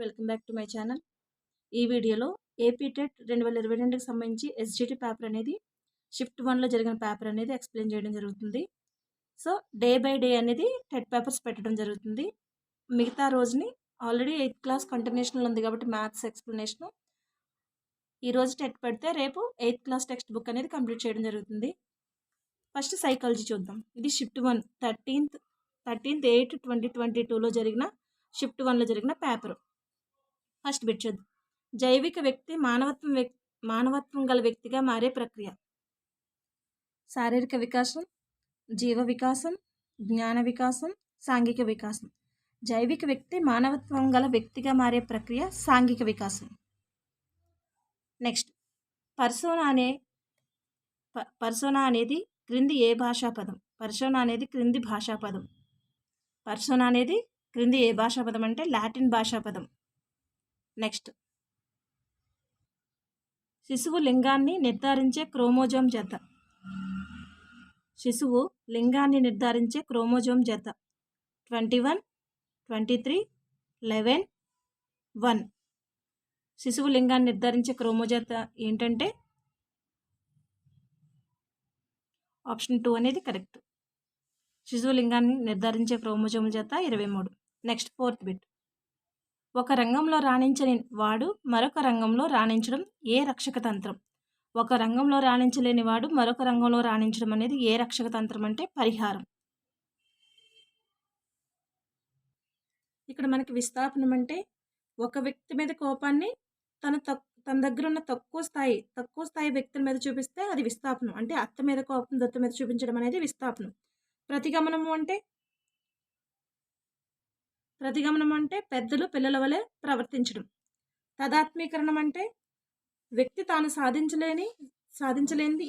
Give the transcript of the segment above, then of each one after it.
Welcome back to my channel. ఈ వీడియోలో AP TET 2022కి సంబంధించి ఎస్జిటి పేపర్ అనేది షిఫ్ట్ 1లో జరిగిన పేపర్ అనేది ఎక్స్ప్లెయిన్ చేయడం జరుగుతుంది. సో డే బై డే అనేది టెట్ పేపర్స్ పెట్టడం జరుగుతుంది. మిగతా రోజుని ఆల్రెడీ 8th క్లాస్ కంటిన్యూషన్లో ఉంది కాబట్టి మ్యాథ్స్ ఎక్స్ప్లెనేషను ఈరోజు టెట్ పెడితే రేపు 8th క్లాస్ టెక్స్ట్ బుక్ అనేది కంప్లీట్ చేయడం జరుగుతుంది. ఫస్ట్ సైకాలజీ చూద్దాం. ఇది షిఫ్ట్ 1 13/8/2022లో జరిగిన షిఫ్ట్ 1లో జరిగిన పేపర్. ఫస్ట్ బిట్ చూద్దాం. జైవిక వ్యక్తి మానవత్వం గల వ్యక్తిగా మారే ప్రక్రియ. శారీరక వికాసం, జీవ వికాసం, జ్ఞాన వికాసం, సాంఘిక వికాసం. జైవిక వ్యక్తి మానవత్వం గల వ్యక్తిగా మారే ప్రక్రియ సాంఘిక వికాసం. నెక్స్ట్ పర్సోనా అనేది క్రింది ఏ భాషా పదం? పర్సోనా అనేది క్రింది భాషా పదం. పర్సోనా అనేది క్రింది ఏ భాషా పదం అంటే లాటిన్ భాషా పదం. నెక్స్ట్ శిశువు లింగాన్ని నిర్ధారించే క్రోమోజోమ్ జత. శిశువు లింగాన్ని నిర్ధారించే క్రోమోజోమ్ జత 21, 23, 11, 1. శిశువు లింగాన్ని నిర్ధారించే క్రోమోజోమ్ జత ఏంటంటే ఆప్షన్ 2 అనేది కరెక్ట్. శిశువు లింగాన్ని నిర్ధారించే క్రోమోజోమ్ జత 23. Next fourth bit. ఒక రంగంలో రాణించని వాడు మరొక రంగంలో రాణించడం ఏ రక్షక తంత్రం? ఒక రంగంలో రాణించలేని వాడు మరొక రంగంలో రాణించడం అనేది ఏ రక్షక తంత్రం అంటే పరిహారం. ఇక్కడ మనకి విస్థాపనం అంటే ఒక వ్యక్తి మీద కోపాన్ని తన దగ్గర ఉన్న తక్కువ స్థాయి వ్యక్తుల మీద చూపిస్తే అది విస్థాపనం. అంటే అత్త మీద కోపం దొత్త మీద చూపించడం అనేది విస్థాపనం. ప్రతిగమనం అంటే పెద్దలు పిల్లల వలె ప్రవర్తించడం. తదాత్మీకరణం అంటే వ్యక్తి తాను సాధించలేనిది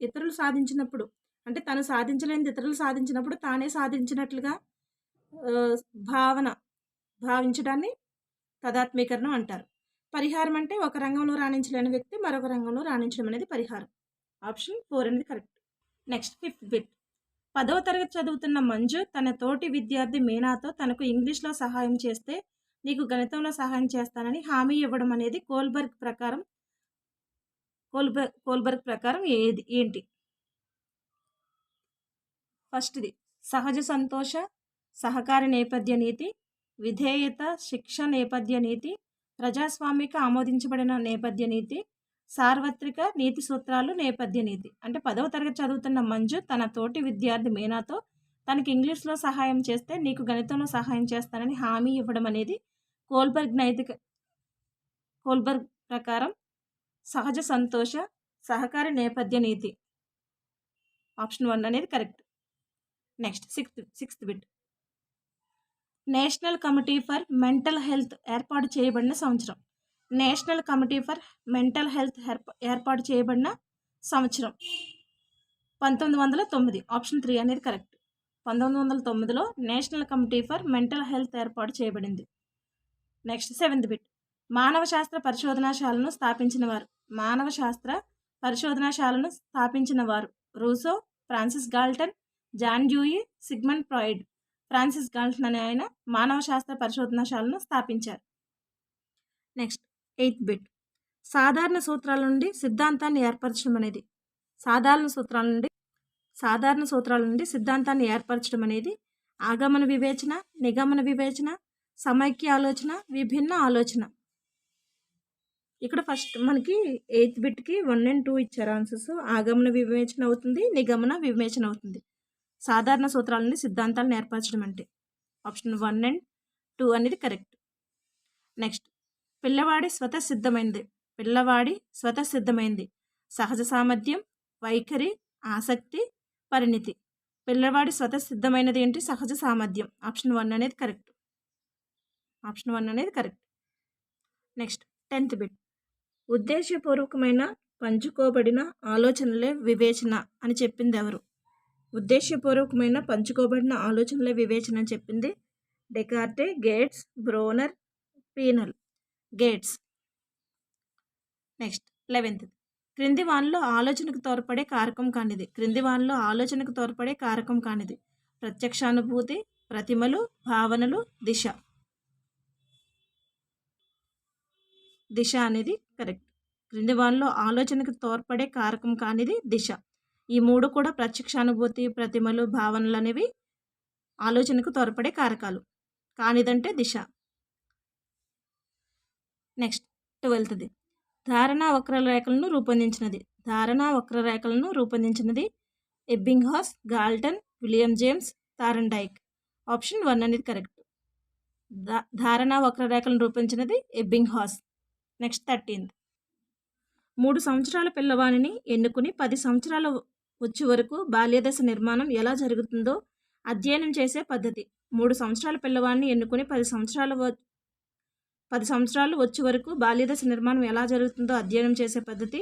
ఇతరులు సాధించినప్పుడు, అంటే తను సాధించలేనిది ఇతరులు సాధించినప్పుడు తానే సాధించినట్లుగా భావించడాన్ని తదాత్మీకరణం అంటారు. పరిహారం అంటే ఒక రంగంలో రాణించలేని వ్యక్తి మరొక రంగంలో రాణించడం అనేది పరిహారం. ఆప్షన్ 4 అనేది కరెక్ట్. Next fifth bit. 10వ తరగతి చదువుతున్న మంజు తన తోటి విద్యార్థి మీనాతో తనకు ఇంగ్లీష్లో సహాయం చేస్తే నీకు గణితంలో సహాయం చేస్తానని హామీ ఇవ్వడం అనేది కోల్బర్గ్ ప్రకారం ఏంటి? ఫస్ట్ది సహజ సంతోష సహకార నేపథ్య నీతి, విధేయత శిక్ష నేపథ్య నీతి, ప్రజాస్వామిక ఆమోదించబడిన నేపథ్య నీతి, సార్వత్రిక నీతి సూత్రాలు నేపథ్య నీతి. అంటే 10వ తరగతి చదువుతున్న మంజు తన తోటి విద్యార్థి మీనాతో తనకి ఇంగ్లీష్లో సహాయం చేస్తే నీకు గణితంలో సహాయం చేస్తానని హామీ ఇవ్వడం అనేది కోల్బర్గ్ ప్రకారం సహజ సంతోష సహకార నేపథ్య నీతి. ఆప్షన్ 1 అనేది correct. Next sixth bit. National committee for mental health ఏర్పాటు చేయబడిన సంవత్సరం. National committee for mental health ఏర్పాటు చేయబడిన సంవత్సరం 1909. ఆప్షన్ 3 అనేది కరెక్ట్. 1909లో national committee for mental health ఏర్పాటు చేయబడింది. Next 7th bit. మానవ శాస్త్ర పరిశోధనాశాలను స్థాపించిన వారు Rousseau, Francis Galton, John Dewey, Sigmund Freud. Francis Galton అనే ఆయన మానవ శాస్త్ర పరిశోధనాశాలను స్థాపించారు. Next 8th bit. సాధారణ సూత్రాల నుండి సిద్ధాంతాన్ని ఏర్పరచడం అనేది ఆగమన వివేచన, నిగమన వివేచన, సమైక్య ఆలోచన, విభిన్న ఆలోచన. ఇక్కడ ఫస్ట్ మనకి 8th బిట్కి 1 and 2 ఇచ్చారు ఆన్సర్స్. ఆగమన వివేచన అవుతుంది, నిగమన వివేచన అవుతుంది. సాధారణ సూత్రాల నుండి సిద్ధాంతాలను ఏర్పరచడం అంటే ఆప్షన్ 1 and 2 అనేది కరెక్ట్. నెక్స్ట్ పిల్లవాడి స్వతసిద్ధమైంది సహజ సామర్థ్యం, వైఖరి, ఆసక్తి, పరిణితి. పిల్లవాడి స్వతసిద్ధమైనది ఏంటి? సహజ సామర్థ్యం. ఆప్షన్ 1 అనేది కరెక్ట్. Next 10th bit. ఉద్దేశపూర్వకమైన పంచుకోబడిన ఆలోచనలే వివేచన అని చెప్పింది ఎవరు? ఉద్దేశపూర్వకమైన పంచుకోబడిన ఆలోచనలే వివేచన అని చెప్పింది Descartes, gates, Bruner, penal. Gates. Next 11th. క్రింది వానిలో ఆలోచనకు తోడ్పడే కారకం కానిది ప్రత్యక్షానుభూతి, ప్రతిమలు, భావనలు, దిశ. దిశ అనేది కరెక్ట్. క్రింది వానిలో ఆలోచనకు తోడ్పడే కారకం కానిది దిశ. ఈ 3 కూడా ప్రత్యక్షానుభూతి, ప్రతిమలు, భావనలు అనేవి ఆలోచనకు తోడ్పడే కారకాలు. కానిదంటే దిశ. నెక్స్ట్ 12ది ధారణా వక్రరేఖలను రూపొందించినది. ధారణా వక్రరేఖలను రూపొందించినది Ebbinghaus, Galton, William James, Thorndike. Option 1 అనేది కరెక్ట్. ధారణా వక్రరేఖలను రూపొందించినది ఎబ్బింగ్హాస్. నెక్స్ట్ 13th 3 సంవత్సరాల పిల్లవాడిని ఎన్నుకుని 10 సంవత్సరాల వచ్చే వరకు బాల్యదశ నిర్మాణం ఎలా జరుగుతుందో అధ్యయనం చేసే పద్ధతి. 3 సంవత్సరాల పిల్లవాడిని ఎన్నుకుని 10 సంవత్సరాలు వచ్చే వరకు బాల్యదశ నిర్మాణం ఎలా జరుగుతుందో అధ్యయనం చేసే పద్ధతి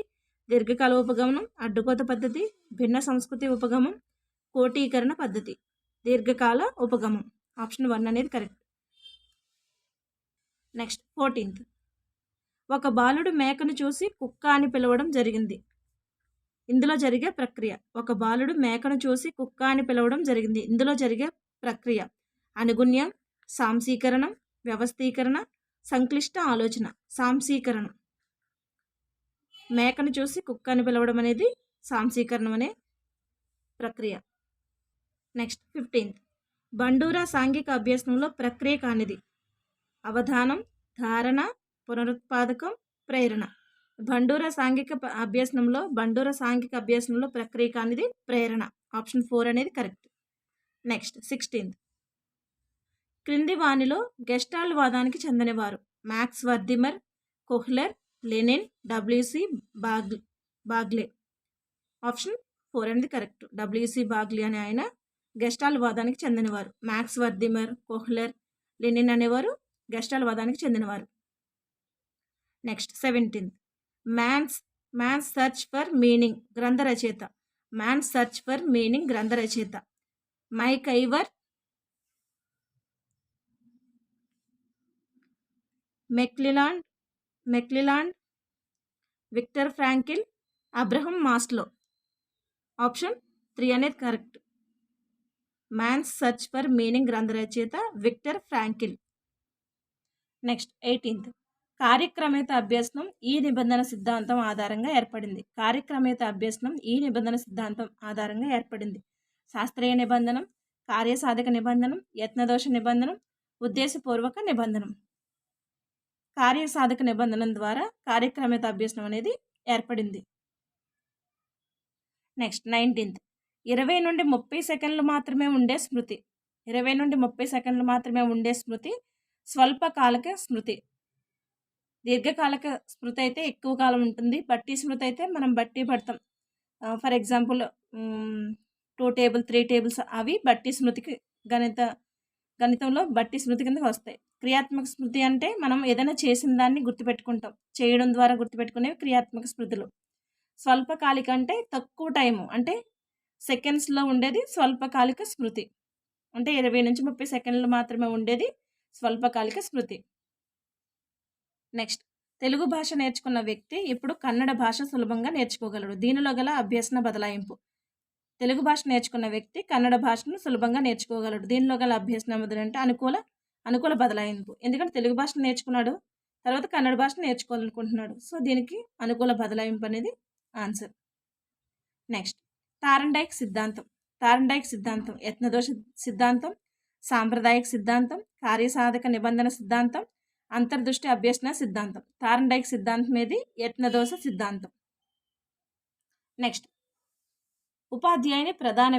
దీర్ఘకాల ఉపగమనం, అడ్డుకోత పద్ధతి, భిన్న సంస్కృతి ఉపగమం, కోటీకరణ పద్ధతి. దీర్ఘకాల ఉపగమం. ఆప్షన్ 1 అనేది కరెక్ట్. నెక్స్ట్ 14th ఒక బాలుడు మేకను చూసి కుక్క అని పిలవడం జరిగింది. ఇందులో జరిగే ప్రక్రియ. ఒక బాలుడు మేకను చూసి కుక్క అని పిలవడం జరిగింది. ఇందులో జరిగే ప్రక్రియ అనుగుణ్యం, సాంశీకరణం, వ్యవస్థీకరణ, సంక్లిష్ట ఆలోచన. సాంశీకరణం. మేకను చూసి కుక్క అని పిలవడం అనేది సాంశీకరణం అనే ప్రక్రియ. నెక్స్ట్ 15th బండూరా సాంఘిక అభ్యసనంలో ప్రక్రియ కానిది అవధానం, ధారణ, పునరుత్పాదకం, ప్రేరణ. బండూరా సాంఘిక అభ్యసనంలో ప్రక్రియ కానిది ప్రేరణ. ఆప్షన్ 4 అనేది కరెక్ట్. నెక్స్ట్ 16th క్రింది వానిలో గెస్టాల్ట్ వాదానికి చెందినవారు Max Wertheimer, Kohler, Lenin, W C Bagley. Option 4 అనేది కరెక్ట్. డబ్ల్యూసి బాగ్లే అనే ఆయన గెస్టాల్ట్ వాదానికి చెందినవారు. మ్యాక్స్ వర్దిమర్, కోహ్లర్, లెనిన్ అనేవారు గెస్టాల్ట్ వాదానికి చెందినవారు. Next 17th man's search for meaning గ్రంథ రచయిత. మ్యాన్స్ సెర్చ్ ఫర్ మీనింగ్ గ్రంథ రచయిత McIver, McClelland, Victor Frankl, Abraham Maslow. Option 3 అనేది correct. Man's search for meaning గ్రంథ రచయిత విక్టర్ ఫ్రాంకిల్. నెక్స్ట్ 18th కార్యక్రమేత అభ్యసనం ఈ నిబంధన సిద్ధాంతం ఆధారంగా ఏర్పడింది. కార్యక్రమేత అభ్యసనం ఈ నిబంధన సిద్ధాంతం ఆధారంగా ఏర్పడింది. శాస్త్రీయ నిబంధనం, కార్యసాధక నిబంధనం, యత్నదోష నిబంధనం, ఉద్దేశపూర్వక నిబంధనం. కార్యసాధక నిబంధనం ద్వారా కార్యక్రమేత అభ్యసనం అనేది ఏర్పడింది. నెక్స్ట్ 19th 20 నుండి 30 సెకండ్లు మాత్రమే ఉండే స్మృతి. 20 నుండి 30 సెకండ్లు మాత్రమే ఉండే స్మృతి స్వల్పకాలిక స్మృతి. దీర్ఘకాలిక స్మృతి అయితే ఎక్కువ కాలం ఉంటుంది. బట్టి స్మృతి అయితే మనం బట్టి పడతాం. ఫర్ ఎగ్జాంపుల్ 2 టేబుల్ 3 టేబుల్స్ అవి బట్టి స్మృతికి గణితంలో బట్టి స్మృతి కిందకి వస్తాయి. క్రియాత్మక స్మృతి అంటే మనం ఏదైనా చేసిన దాన్ని గుర్తుపెట్టుకుంటాం. చేయడం ద్వారా గుర్తుపెట్టుకునేవి క్రియాత్మక స్మృతులు. స్వల్పకాలిక అంటే తక్కువ టైము అంటే సెకండ్స్లో ఉండేది స్వల్పకాలిక స్మృతి. అంటే 20 నుంచి 30 సెకండ్లు మాత్రమే ఉండేది స్వల్పకాలిక స్మృతి. నెక్స్ట్ తెలుగు భాష నేర్చుకున్న వ్యక్తి ఇప్పుడు కన్నడ భాష సులభంగా నేర్చుకోగలడు. దీనిలో గల అభ్యసన బదలాయింపు. తెలుగు భాష నేర్చుకున్న వ్యక్తి కన్నడ భాషను సులభంగా నేర్చుకోగలడు. దీనిలో గల అభ్యసన మొదలంటే అనుకూల బదలాయింపు. ఎందుకంటే తెలుగు భాష నేర్చుకున్నాడు, తర్వాత కన్నడ భాష నేర్చుకోవాలనుకుంటున్నాడు. సో దీనికి అనుకూల బదలాయింపు అనేది ఆన్సర్. నెక్స్ట్ థార్న్డైక్ సిద్ధాంతం యత్నదోష సిద్ధాంతం, సాంప్రదాయిక సిద్ధాంతం, కార్యసాధక నిబంధన సిద్ధాంతం, అంతర్దృష్టి అభ్యసన సిద్ధాంతం. థార్న్డైక్ సిద్ధాంతం ఏది? యత్నదోష సిద్ధాంతం. నెక్స్ట్ ఉపాధ్యాయుని ప్రధాన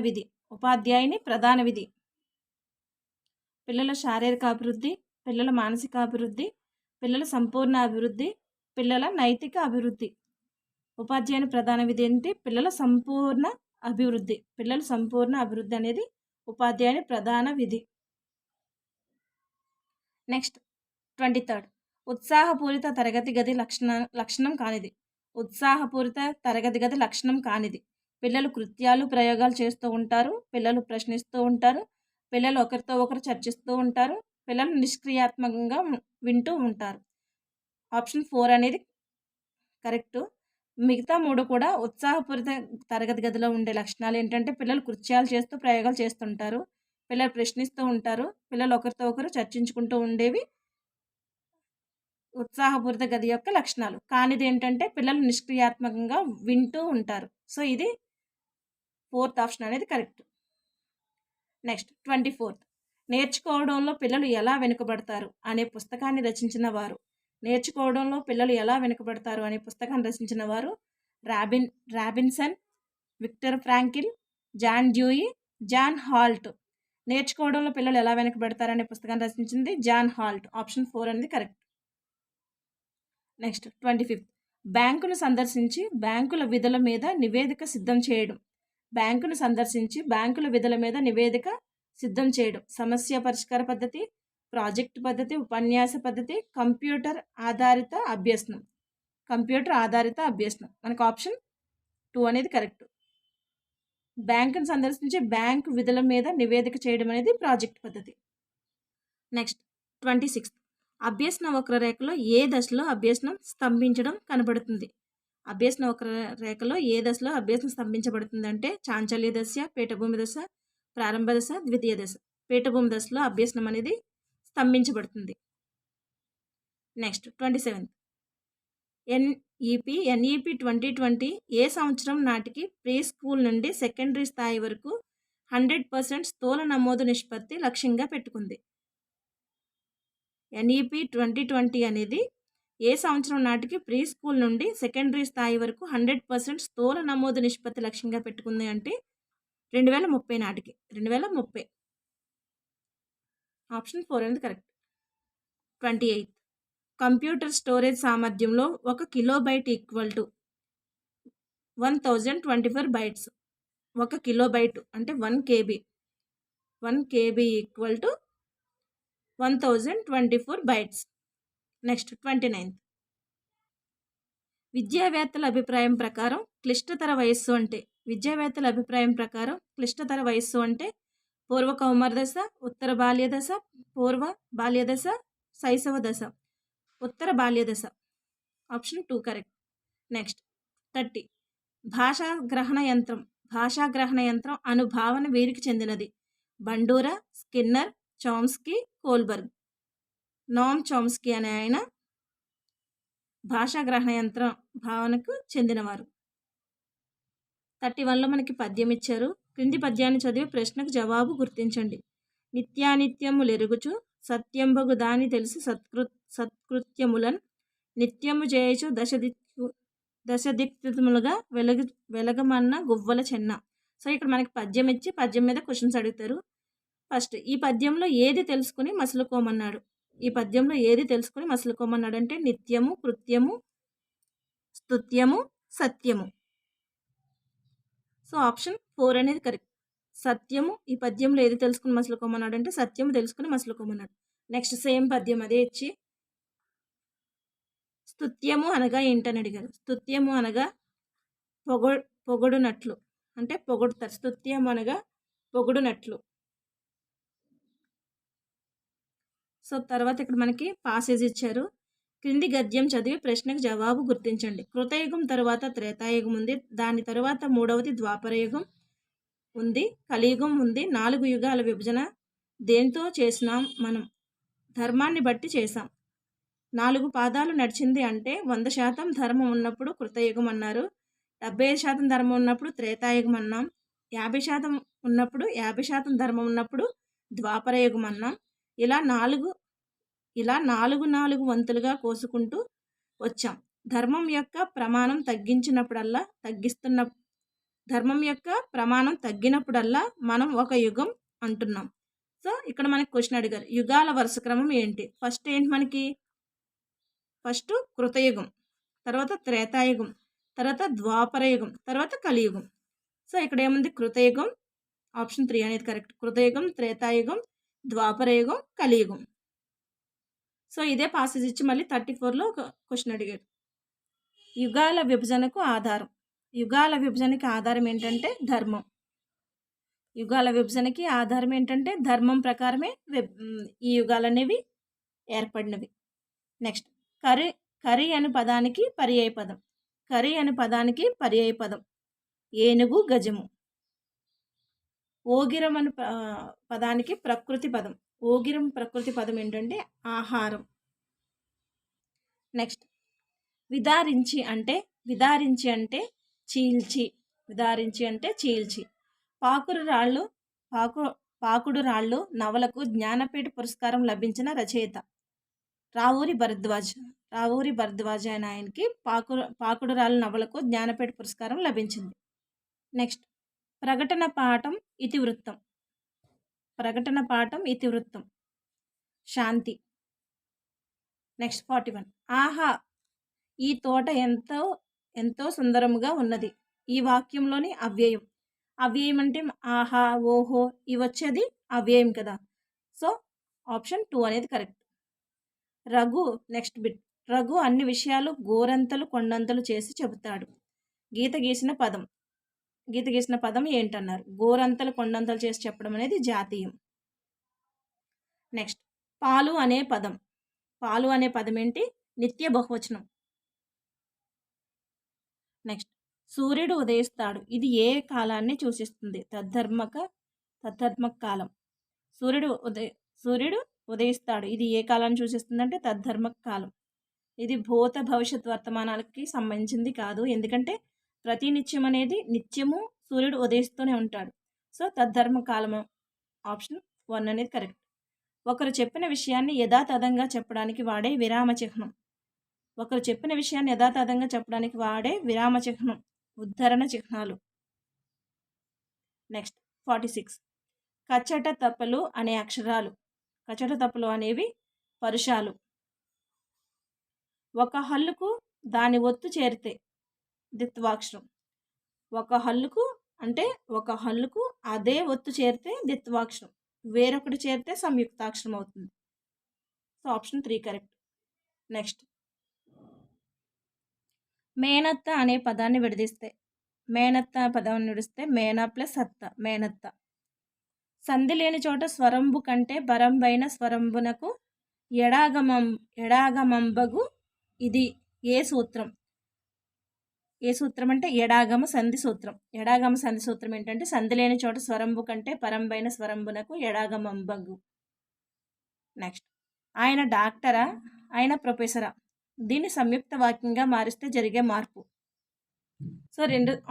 విధి. పిల్లల శారీరక అభివృద్ధి, పిల్లల మానసిక అభివృద్ధి, పిల్లల సంపూర్ణ అభివృద్ధి, పిల్లల నైతిక అభివృద్ధి. ఉపాధ్యాయుని ప్రధాన విధి ఏంటి? పిల్లల సంపూర్ణ అభివృద్ధి అనేది ఉపాధ్యాయుని ప్రధాన విధి. నెక్స్ట్ 23rd ఉత్సాహపూరిత తరగతి గది లక్షణం కానిది. పిల్లలు కృత్యాలు ప్రయోగాలు చేస్తూ ఉంటారు, పిల్లలు ప్రశ్నిస్తూ ఉంటారు, పిల్లలు ఒకరితో ఒకరు చర్చిస్తూ ఉంటారు, పిల్లలు నిష్క్రియాత్మకంగా వింటూ ఉంటారు. ఆప్షన్ 4 అనేది కరెక్టు. మిగతా 3 కూడా ఉత్సాహపూరిత తరగతి గదిలో ఉండే లక్షణాలు ఏంటంటే పిల్లలు కృత్యాలు చేస్తూ ప్రయోగాలు చేస్తుంటారు, పిల్లలు ప్రశ్నిస్తూ ఉంటారు, పిల్లలు ఒకరితో ఒకరు చర్చించుకుంటూ ఉండేవి ఉత్సాహపూరిత గది యొక్క లక్షణాలు. కానిది ఏంటంటే పిల్లలు నిష్క్రియాత్మకంగా వింటూ ఉంటారు. సో, ఇది ఫోర్త్ ఆప్షన్ అనేది కరెక్ట్. నెక్స్ట్ 24th నేర్చుకోవడంలో పిల్లలు ఎలా వెనుకబడతారు అనే పుస్తకాన్ని రచించిన వారు. నేర్చుకోవడంలో పిల్లలు ఎలా వెనుకబడతారు అనే పుస్తకాన్ని రచించిన వారు Robinson, Victor Frankl, John Dewey, John Holt. నేర్చుకోవడంలో పిల్లలు ఎలా వెనుకబడతారు అనే పుస్తకాన్ని రచించింది జాన్ హాల్ట్. ఆప్షన్ 4 అనేది కరెక్ట్. నెక్స్ట్ 25th బ్యాంకును సందర్శించి బ్యాంకుల విధుల మీద నివేదిక సిద్ధం చేయడం. బ్యాంకును సందర్శించి బ్యాంకుల విధుల మీద నివేదిక సిద్ధం చేయడం. సమస్య పరిష్కార పద్ధతి, ప్రాజెక్ట్ పద్ధతి, ఉపన్యాస పద్ధతి, కంప్యూటర్ ఆధారిత అభ్యసనం. కంప్యూటర్ ఆధారిత అభ్యసనం. మనకు ఆప్షన్ 2 అనేది కరెక్ట్. బ్యాంకును సందర్శించి బ్యాంకు విధుల మీద నివేదిక చేయడం అనేది ప్రాజెక్ట్ పద్ధతి. నెక్స్ట్ 26th అభ్యసన వక్రరేఖలో ఏ దశలో అభ్యసనం స్తంభించడం కనబడుతుంది. అభ్యసన వక్రరేఖలో ఏ దశలో అభ్యసనం స్తంభించబడుతుంది అంటే చాంచల్య దశ, పీఠభూమి దశ, ప్రారంభ దశ, ద్వితీయ దశ. పీఠభూమి దశలో అభ్యసనం అనేది స్తంభించబడుతుంది. నెక్స్ట్ 27th ఎన్ఈపి 2020 ఏ సంవత్సరం నాటికి ప్రీ స్కూల్ నుండి సెకండరీ స్థాయి వరకు 100% స్థూల నమోదు నిష్పత్తి లక్ష్యంగా పెట్టుకుంది. ఎన్ఈపి 2020 అనేది ఏ సంవత్సరం నాటికి ప్రీ స్కూల్ నుండి సెకండరీ స్థాయి వరకు 100% స్థూల నమోదు నిష్పత్తి లక్ష్యంగా పెట్టుకుంది అంటే 2030 నాటికి. 2030 ఆప్షన్ 4 అనేది కరెక్ట్. 28th కంప్యూటర్ స్టోరేజ్ సామర్థ్యంలో 1 kilobyte equal to 1024 bytes. 1 kilobyte అంటే 1 KB. 1 KB equal to 1024 bytes. Next 29th విద్యావేత్తల అభిప్రాయం ప్రకారం క్లిష్టతర వయస్సు అంటే. విద్యావేత్తల అభిప్రాయం ప్రకారం క్లిష్టతర వయస్సు అంటే పూర్వ కౌమార దశ, ఉత్తర బాల్య దశ, పూర్వ బాల్య దశ, శైశవ దశ. ఉత్తర బాల్య దశ. Option 2 correct. నెక్స్ట్ 30 భాషాగ్రహణ యంత్రం. భాషాగ్రహణ యంత్రం అను భావన వీరికి చెందినది. Bandura, Skinner, Chomsky, Kohlberg. Noam Chomsky అనే ఆయన భాషాగ్రహణ యంత్రం భావనకు చెందినవారు. 31లో మనకి పద్యం ఇచ్చారు. క్రింది పద్యాన్ని చదివి ప్రశ్నకు జవాబు గుర్తించండి. నిత్యానిత్యము లెరుగుచు సత్యంబగు దాని తెలిసి సత్కృత్యములన్ నిత్యము చేయుచు దశదిక్తములుగా వెలగమన్న గువ్వల చెన్న. సో ఇక్కడ మనకి పద్యం ఇచ్చి పద్యం మీద క్వశ్చన్స్ అడుగుతారు. ఫస్ట్ ఈ పద్యంలో ఏది తెలుసుకుని మసులుకోమన్నాడు. ఈ పద్యంలో ఏది తెలుసుకుని మసులుకోమన్నాడు అంటే నిత్యము, కృత్యము, స్తుత్యము, సత్యము. సో ఆప్షన్ 4 అనేది కరెక్ట్. సత్యము ఈ పద్యంలో ఏది తెలుసుకుని మసులుకోమన్నాడు అంటే సత్యము తెలుసుకుని మసులుకోమన్నాడు. నెక్స్ట్ సేమ్ పద్యం అదే ఇచ్చి స్తుత్యము అనగా ఏంటని అడిగారు. స్తుత్యము అనగా పొగడునట్లు అంటే పొగుడుతారు. స్తుత్యము అనగా పొగుడునట్లు. సో తర్వాత ఇక్కడ మనకి పాసేజ్ ఇచ్చారు. క్రింది గద్యం చదివి ప్రశ్నకు జవాబు గుర్తించండి. కృతయుగం తరువాత త్రేతాయుగం ఉంది. దాని తరువాత మూడవది ద్వాపరయుగం ఉంది. కలియుగం ఉంది. 4 యుగాల విభజన దేంతో చేసినాం మనం? ధర్మాన్ని బట్టి చేశాం. 4 పాదాలు నడిచింది అంటే 100% ధర్మం ఉన్నప్పుడు కృతయుగం అన్నారు. 75% ధర్మం ఉన్నప్పుడు త్రేతాయుగం అన్నాం. 50% ఉన్నప్పుడు 50% ధర్మం ఉన్నప్పుడు ద్వాపరయుగం అన్నాం. ఇలా 4 వంతులుగా కోసుకుంటూ వచ్చాం. ధర్మం యొక్క ప్రమాణం తగ్గినప్పుడల్లా మనం ఒక యుగం అంటున్నాం. సో ఇక్కడ మనకి క్వశ్చన్ అడిగారు. యుగాల వరుస క్రమం ఏంటి? ఫస్ట్ ఏంటి మనకి? ఫస్ట్ కృతయుగం, తర్వాత త్రేతాయుగం, తర్వాత ద్వాపరయుగం, తర్వాత కలియుగం. సో ఇక్కడ ఏముంది? కృతయుగం. ఆప్షన్ 3 అనేది కరెక్ట్. కృతయుగం, త్రేతాయుగం, ద్వాపరయుగం, కలియుగం. సో ఇదే పాసేజ్ ఇచ్చి మళ్ళీ 34లో ఒక క్వశ్చన్ అడిగాడు. యుగాల విభజనకు ఆధారం. యుగాల విభజనకి ఆధారం ఏంటంటే ధర్మం. యుగాల విభజనకి ఆధారం ఏంటంటే ధర్మం ప్రకారమే ఈ యుగాలు అనేవి ఏర్పడినవి. నెక్స్ట్ కరి అను పదానికి పర్యాయ పదం. కరి అను పదానికి పర్యాయ పదం ఏనుగు, గజము. ఓగిరం అను పదానికి ప్రకృతి పదం. ఓగిరం ప్రకృతి పదం ఏంటంటే ఆహారం. నెక్స్ట్ విదారించి అంటే చీల్చి, విదారించి అంటే చీల్చి. పాకుడు రాళ్ళు నవలకు జ్ఞానపీఠ పురస్కారం లభించిన రచయిత రావూరి భరద్వాజ్ అనే ఆయనకి పాకుడు రాళ్ళు నవలకు జ్ఞానపీఠ పురస్కారం లభించింది. నెక్స్ట్ ప్రకటన పాఠం ఇతివృత్తం శాంతి. నెక్స్ట్ 41 ఆహా ఈ తోట ఎంతో సుందరముగా ఉన్నది. ఈ వాక్యంలోని అవ్యయం అంటే ఆహా, ఓహో ఇవి వచ్చేది అవ్యయం కదా. సో ఆప్షన్ 2 అనేది కరెక్ట్. రఘు అన్ని విషయాలు గోరంతలు కొండంతలు చేసి చెబుతాడు. గీత గీసిన పదం ఏంటన్నారు? గోరంతలు కొండంతలు చేసి చెప్పడం అనేది జాతీయం. నెక్స్ట్ పాలు అనే పదం ఏంటి? నిత్య బహువచనం. నెక్స్ట్ సూర్యుడు ఉదయిస్తాడు, ఇది ఏ కాలాన్ని సూచిస్తుంది? తద్ధర్మక కాలం. సూర్యుడు ఉదయిస్తాడు, ఇది ఏ కాలాన్ని సూచిస్తుంది అంటే తద్ధర్మక కాలం. ఇది భూత భవిష్యత్ వర్తమానాలకి సంబంధించింది కాదు, ఎందుకంటే ప్రతి నిత్యం అనేది నిత్యము సూర్యుడు ఉదయిస్తూనే ఉంటాడు. సో తద్ధర్మ కాలము ఆప్షన్ 1 అనేది కరెక్ట్. ఒకరు చెప్పిన విషయాన్ని యథాతథంగా చెప్పడానికి వాడే విరామ చిహ్నం ఉద్ధరణ చిహ్నాలు. నెక్స్ట్ 46 కచ్చట తప్పలు అనే అక్షరాలు. కచ్చట తప్పలు అనేవి పరుషాలు. ఒక హల్లుకు దాని ఒత్తు చేరితే ద్విత్వాక్షరం. ఒక హల్లుకు అదే ఒత్తు చేరితే ద్విత్వాక్షరం, వేరొకటి చేరితే సంయుక్తాక్షరం అవుతుంది. So option 3 correct. నెక్స్ట్ మేనత్త అనే పదాన్ని విడిస్తే మేనా ప్లస్ అత్త, మేనత్త. సంధి లేని చోట స్వరంబు కంటే బరంబైన స్వరంబునకు ఎడాగమంబగు. ఇది ఏ సూత్రం అంటే ఎడాగమ సంధి సూత్రం. ఏంటంటే సంధి లేని చోట స్వరంబు కంటే పరంబైన స్వరంబునకు ఎడాగమంబగు. నెక్స్ట్ ఆయన డాక్టరా, ఆయన ప్రొఫెసరా? దీన్ని సంయుక్త వాక్యంగా మారిస్తే జరిగే మార్పు. సో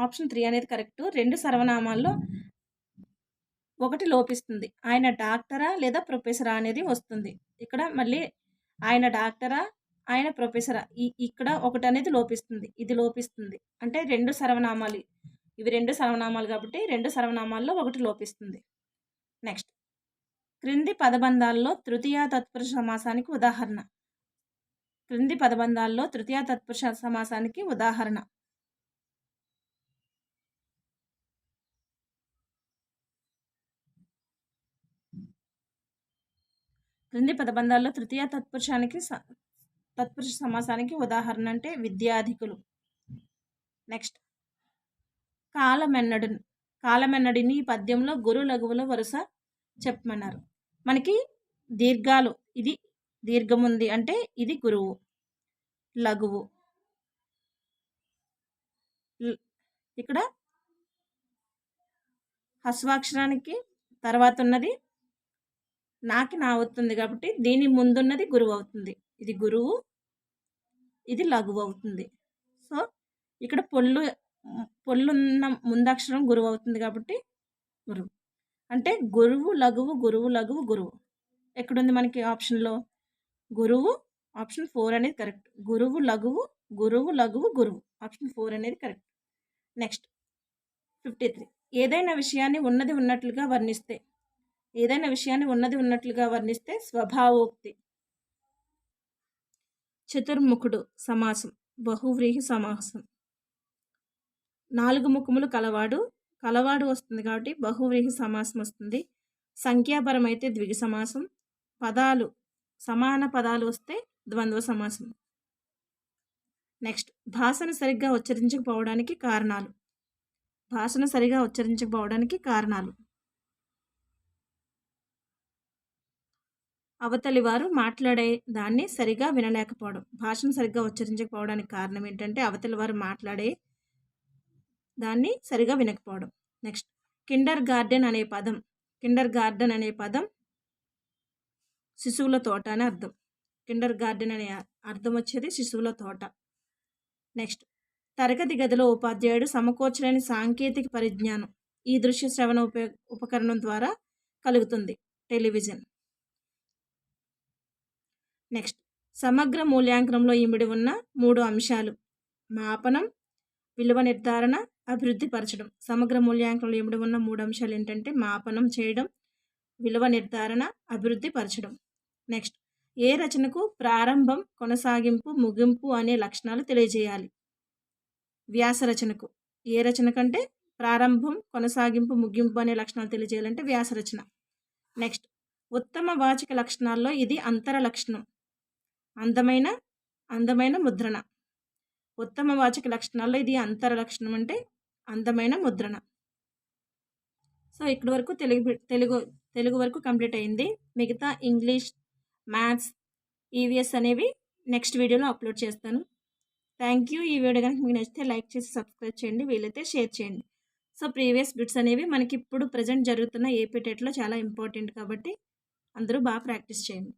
ఆప్షన్ 3 అనేది కరెక్ట్. 2 సర్వనామాల్లో ఒకటి లోపిస్తుంది. ఆయన డాక్టరా లేదా ప్రొఫెసరా అనేది వస్తుంది. ఇక్కడ మళ్ళీ ఆయన డాక్టరా, ఆయన ప్రొఫెసరా, ఇక్కడ ఒకటి అనేది లోపిస్తుంది, ఇది లోపిస్తుంది. అంటే 2 సర్వనామాలు, ఇవి 2 సర్వనామాలు కాబట్టి 2 సర్వనామాల్లో ఒకటి లోపిస్తుంది. నెక్స్ట్ క్రింది పదబంధాల్లో తృతీయ తత్పురుష సమాసానికి ఉదాహరణ. క్రింది పదబంధాల్లో తృతీయ తత్పురుష సమాసానికి ఉదాహరణ. క్రింది పదబంధాల్లో తృతీయ తత్పురుష సమాసానికి ఉదాహరణ అంటే విద్యాధికులు. నెక్స్ట్ కాలమెన్నడిని ఈ పద్యంలో గురు లఘువుల వరుస చెప్పమన్నారు. మనకి దీర్ఘాలు, ఇది దీర్ఘం ఉంది అంటే ఇది గురువు, లఘువు. ఇక్కడ హస్వాక్షరానికి తర్వాత ఉన్నది నాకి నా అవుతుంది కాబట్టి దీని ముందున్నది గురువు అవుతుంది. ఇది గురువు, ఇది లఘువు అవుతుంది. సో ఇక్కడ పొల్లున్న ముందక్షరం గురువు అవుతుంది కాబట్టి గురువు. అంటే గురువు లఘువు, గురువు లఘువు, గురువు ఎక్కడుంది మనకి ఆప్షన్లో? గురువు, ఆప్షన్ 4 అనేది కరెక్ట్. గురువు లఘువు, గురువు లఘువు, గురువు, ఆప్షన్ 4 అనేది కరెక్ట్. నెక్స్ట్ 53 ఏదైనా విషయాన్ని ఉన్నది ఉన్నట్లుగా వర్ణిస్తే స్వభావోక్తి. చతుర్ముఖుడు సమాసం, బహువ్రీహి సమాసం. 4 ముఖములు కలవాడు వస్తుంది కాబట్టి బహువ్రీహి సమాసం వస్తుంది. సంఖ్యాపరం అయితే ద్విగు సమాసం. సమాన పదాలు వస్తే ద్వంద్వ సమాసం. నెక్స్ట్ భాషను సరిగ్గా ఉచ్చరించకపోవడానికి కారణాలు. అవతలి వారు మాట్లాడే దాన్ని సరిగా వినలేకపోవడం. భాషను సరిగ్గా ఉచ్చరించకపోవడానికి కారణం ఏంటంటే అవతలి వారు మాట్లాడే దాన్ని సరిగా వినకపోవడం. నెక్స్ట్ కిండర్ గార్డెన్ అనే పదం శిశువుల తోట అని అర్థం. కిండర్ గార్డెన్ అనే అర్థం వచ్చేది శిశువుల తోట. నెక్స్ట్, తరగతి గదిలో ఉపాధ్యాయుడు సమకూర్చలేని సాంకేతిక పరిజ్ఞానం ఈ దృశ్య శ్రవణ ఉపకరణం ద్వారా కలుగుతుంది, టెలివిజన్. నెక్స్ట్, సమగ్ర మూల్యాంకనంలో ఇమిడి ఉన్న 3 అంశాలు: మాపనం, విలువ నిర్ధారణ, అభివృద్ధి పరచడం. సమగ్ర మూల్యాంకనంలో ఇమిడి ఉన్న 3 అంశాలు ఏంటంటే మాపనం చేయడం, విలువ నిర్ధారణ, అభివృద్ధి పరచడం. నెక్స్ట్, ఏ రచనకు ప్రారంభం, కొనసాగింపు, ముగింపు అనే లక్షణాలు తెలియజేయాలి. వ్యాస రచనకు. ఏ రచన కంటే ప్రారంభం, కొనసాగింపు, ముగింపు అనే లక్షణాలు తెలియజేయాలంటే వ్యాస రచన. నెక్స్ట్, ఉత్తమ వాచిక లక్షణాల్లో ఇది అంతర లక్షణం, అందమైన ముద్రణ. ఉత్తమ వాచక లక్షణాల్లో ఇది అంతర లక్షణం అంటే అందమైన ముద్రణ. సో ఇక్కడి వరకు తెలుగు వరకు కంప్లీట్ అయింది. మిగతా ఇంగ్లీష్, మ్యాథ్స్, ఈవీఎస్ అనేవి నెక్స్ట్ వీడియోలో అప్లోడ్ చేస్తాను. Thank you. ఈ వీడియో కనుక మీకు నచ్చితే లైక్ చేసి సబ్స్క్రైబ్ చేయండి, వీలైతే షేర్ చేయండి. సో ప్రీవియస్ బిట్స్ అనేవి మనకి ఇప్పుడు ప్రజెంట్ జరుగుతున్న ఏపీ టెట్లో చాలా ఇంపార్టెంట్ కాబట్టి అందరూ బాగా ప్రాక్టీస్ చేయండి.